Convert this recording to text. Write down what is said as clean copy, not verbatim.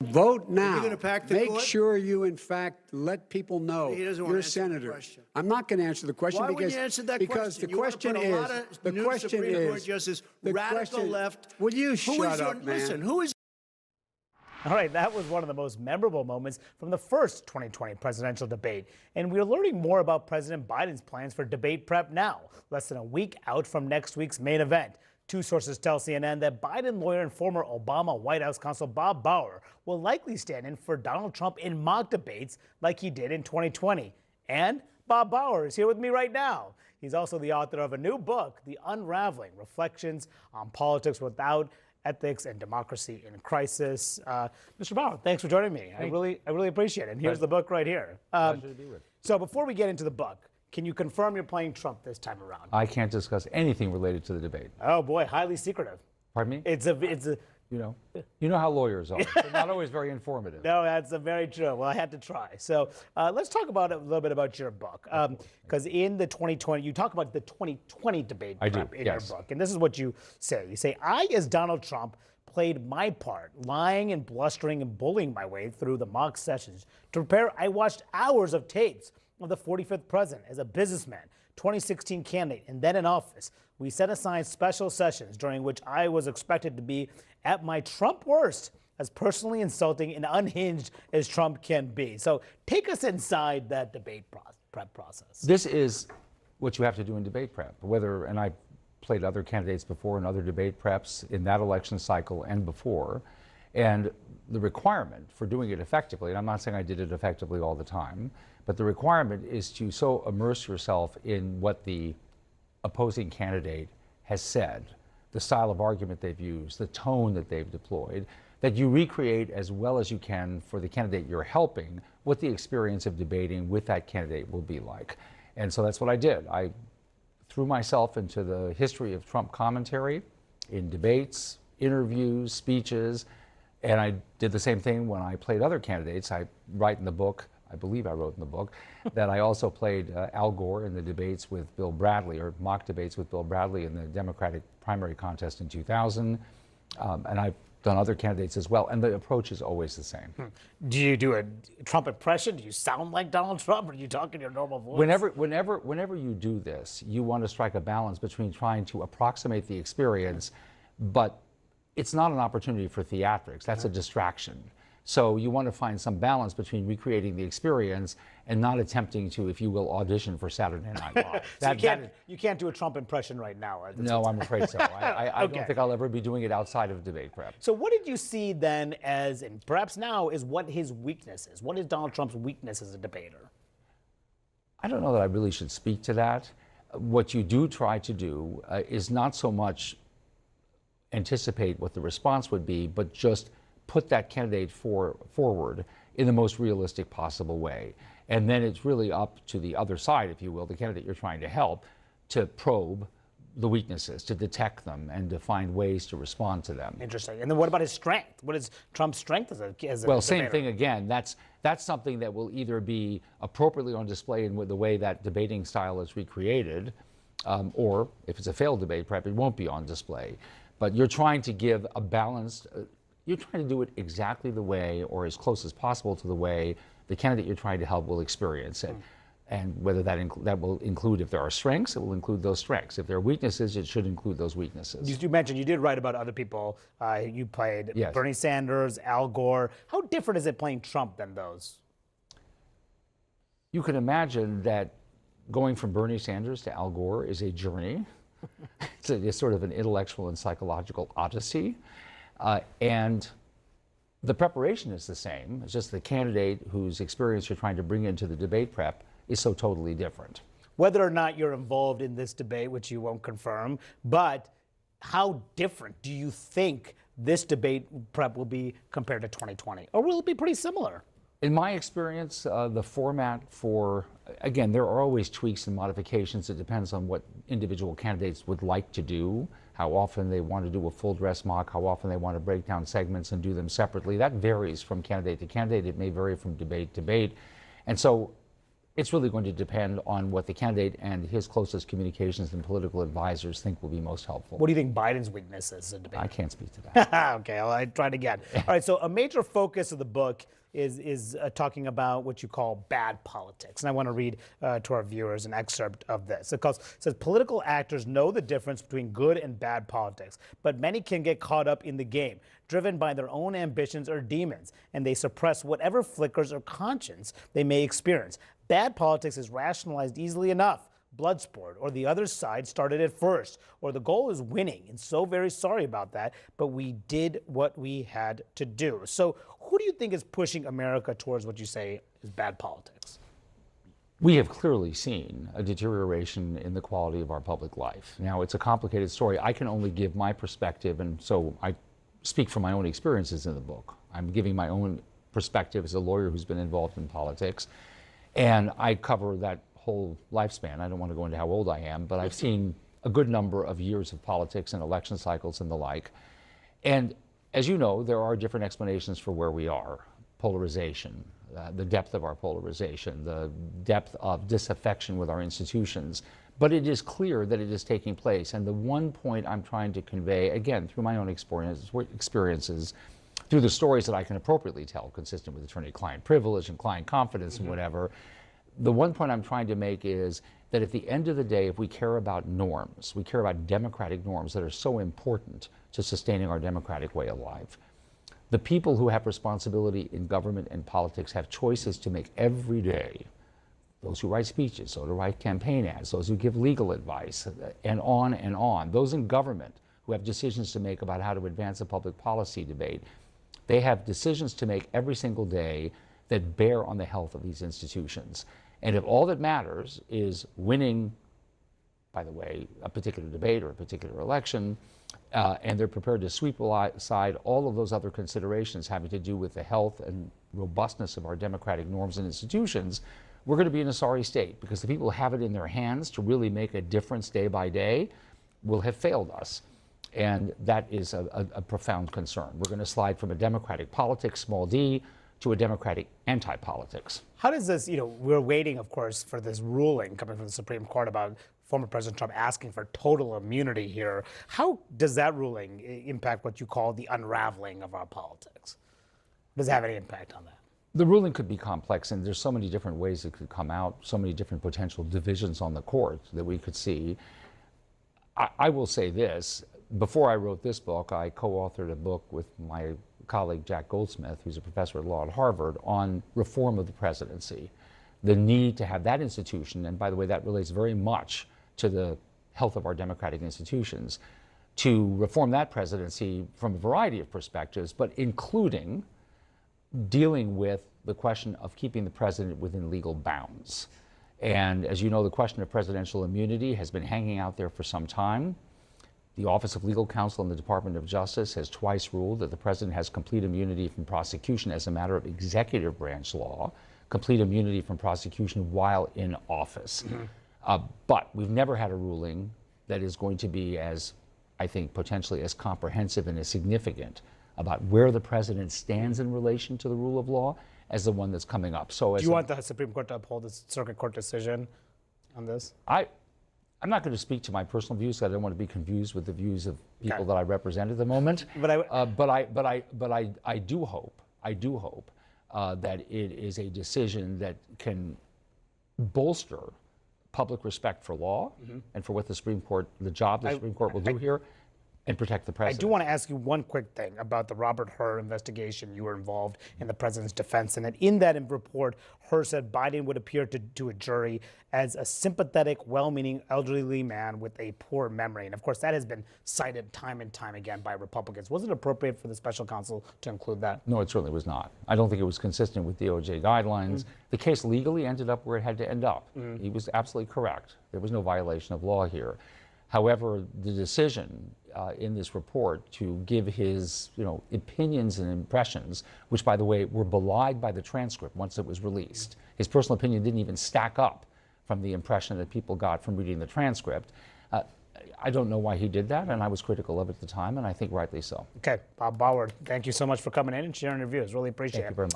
Vote now. Are you gonna pack the Make court? sure you, in fact, let people know He doesn't want you're a to answer the senator. question. I'm not going to answer the question Why because wouldn't you answer that because question? the question you want to put a is lot of the new question Supreme Court is justice, the radical question, left. Will you Who shut is your, up, man? listen, who is All right, that was one of the most memorable moments from the first 2020 presidential debate. And we're learning more about President Biden's plans for debate prep now, less than a week out from next week's main event. Two sources tell CNN that Biden lawyer and former Obama White House counsel Bob Bauer will likely stand in for Donald Trump in mock debates like he did in 2020. And Bob Bauer is here with me right now. He's also the author of a new book, The Unraveling, Reflections on Politics Without Ethics and Democracy in Crisis. Mr. Bauer, thanks for joining me. I really appreciate it. And here's the book right here. Pleasure to be with you. So before we get into the book, can you confirm you're playing Trump this time around? I can't discuss anything related to the debate. Oh boy, highly secretive. Pardon me? It's a. You know how lawyers are. They're not always very informative. No, that's very true. Well, I had to try. So let's talk about a little bit about your book. Because in the 2020, you talk about the 2020 debate prep in your book. And this is what you say. You say, I, as Donald Trump, played my part, lying and blustering and bullying my way through the mock sessions. To prepare, I watched hours of tapes of the 45th president as a businessman, 2016 candidate, and then in office. We set aside special sessions during which I was expected to be at my Trump worst, as personally insulting and unhinged as Trump can be. So take us inside that debate prep process. This is what you have to do in debate prep. And I played other candidates before in other debate preps in that election cycle and before. And the requirement for doing it effectively, and I'm not saying I did it effectively all the time, but the requirement is to so immerse yourself in what the opposing candidate has said, the style of argument they've used, the tone that they've deployed, that you recreate as well as you can for the candidate you're helping what the experience of debating with that candidate will be like. And so that's what I did. I threw myself into the history of Trump commentary in debates, interviews, speeches, and I did the same thing when I played other candidates. I write in the book, I believe I wrote in the book, that I also played Al Gore in the debates with Bill Bradley, or mock debates with Bill Bradley in the Democratic primary contest in 2000. And I've done other candidates as well, and the approach is always the same. Do you do a Trump impression? Do you sound like Donald Trump, or do you talk in your normal voice? Whenever you do this, you want to strike a balance between trying to approximate the experience, but it's not an opportunity for theatrics. That's a distraction. So you want to find some balance between recreating the experience and not attempting to, if you will, audition for Saturday Night Live. So you can't do a Trump impression right now. No, I'm afraid so. I Okay. don't think I'll ever be doing it outside of debate prep. So what did you see then as, and perhaps now, is what his weakness is? What is Donald Trump's weakness as a debater? I don't know that I really should speak to that. What you do try to do is not so much anticipate what the response would be, but just put that candidate forward in the most realistic possible way. And then it's really up to the other side, if you will, the candidate you're trying to help, to probe the weaknesses, to detect them, and to find ways to respond to them. Interesting. And then what about his strength? What is Trump's strength as a Well, debater? same thing again. That's something that will either be appropriately on display in the way that debating style is recreated, or if it's a failed debate prep, it won't be on display. But you're trying to give a balanced, you're trying to do it exactly the way, or as close as possible to the way, the candidate you're trying to help will experience it. And whether that will include, if there are strengths, it will include those strengths. If there are weaknesses, it should include those weaknesses. You mentioned you did write about other people. You played Bernie Sanders, Al Gore. How different is it playing Trump than those? You can imagine that going from Bernie Sanders to Al Gore is a journey. It's sort of an intellectual and psychological odyssey. And the preparation is the same. It's just the candidate whose experience you're trying to bring into the debate prep is so totally different. Whether or not you're involved in this debate, which you won't confirm, but how different do you think this debate prep will be compared to 2020? Or will it be pretty similar? In my experience, the format for, again, there are always tweaks and modifications. It depends on what individual candidates would like to do, how often they want to do a full dress mock, how often they want to break down segments and do them separately. That varies from candidate to candidate. It may vary from debate to debate. And so it's really going to depend on what the candidate and his closest communications and political advisors think will be most helpful. What do you think Biden's weakness is in debate? I can't speak to that. Okay, I'll try it again. All right, so a major focus of the book is talking about what you call bad politics. And I want to read to our viewers an excerpt of this. It says, political actors know the difference between good and bad politics, but many can get caught up in the game, driven by their own ambitions or demons, and they suppress whatever flickers of conscience they may experience. Bad politics is rationalized easily enough. Blood sport, or the other side started it first, or the goal is winning, and so very sorry about that, but we did what we had to do. So who do you think is pushing America towards what you say is bad politics? We have clearly seen a deterioration in the quality of our public life. Now, it's a complicated story. I can only give my perspective, and so I speak from my own experiences in the book. I'm giving my own perspective as a lawyer who's been involved in politics, and I cover that whole lifespan. I don't want to go into how old I am, but I've seen a good number of years of politics and election cycles and the like. And as you know, there are different explanations for where we are. Polarization, the depth of our polarization, the depth of disaffection with our institutions. But it is clear that it is taking place. And the one point I'm trying to convey, again, through my own experiences, through the stories that I can appropriately tell, consistent with attorney-client privilege and client confidence and whatever, the one point I'm trying to make is that at the end of the day, if we care about norms, we care about democratic norms that are so important to sustaining our democratic way of life, the people who have responsibility in government and politics have choices to make every day. Those who write speeches, those who write campaign ads, those who give legal advice, and on and on. Those in government who have decisions to make about how to advance a public policy debate, they have decisions to make every single day that bear on the health of these institutions. And if all that matters is winning, by the way, a particular debate or a particular election, and they're prepared to sweep aside all of those other considerations having to do with the health and robustness of our democratic norms and institutions, we're going to be in a sorry state, because the people who have it in their hands to really make a difference day by day will have failed us. And that is a profound concern. We're going to slide from a democratic politics, small d, to a democratic anti-politics. How does this, we're waiting, of course, for this ruling coming from the Supreme Court about former President Trump asking for total immunity here. How does that ruling impact what you call the unraveling of our politics? Does it have any impact on that? The ruling could be complex, and there's so many different ways it could come out, so many different potential divisions on the court that we could see. I will say this. Before I wrote this book, I co-authored a book with my colleague Jack Goldsmith, who's a professor at law at Harvard, on reform of the presidency. The need to have that institution, and by the way, that relates very much to the health of our democratic institutions, to reform that presidency from a variety of perspectives, but including dealing with the question of keeping the president within legal bounds. And as you know, the question of presidential immunity has been hanging out there for some time. The Office of Legal Counsel in the Department of Justice has twice ruled that the president has complete immunity from prosecution as a matter of executive branch law, complete immunity from prosecution while in office. But we've never had a ruling that is going to be as, I think, potentially as comprehensive and as significant about where the president stands in relation to the rule of law as the one that's coming up. So, do you want the Supreme Court to uphold the Circuit Court decision on this? I'm not going to speak to my personal views, because I don't want to be confused with the views of people that I represent at the moment. But I do hope that it is a decision that can bolster public respect for law and for what the Supreme Court, the job the Supreme Court will do here, and protect the president. I do want to ask you one quick thing about the Robert Hur investigation. You were involved in the president's defense, and in that report, Hur said Biden would appear to a jury as a sympathetic, well-meaning elderly man with a poor memory. And of course, that has been cited time and time again by Republicans. Was it appropriate for the special counsel to include that? No, it certainly was not. I don't think it was consistent with DOJ guidelines. The case legally ended up where it had to end up. He was absolutely correct. There was no violation of law here. However, the decision in this report to give his opinions and impressions, which, by the way, were belied by the transcript once it was released. His personal opinion didn't even stack up from the impression that people got from reading the transcript. I don't know why he did that, and I was critical of it at the time, and I think rightly so. Okay, Bob Bauer, thank you so much for coming in and sharing your views. Really appreciate it. Thank you very much.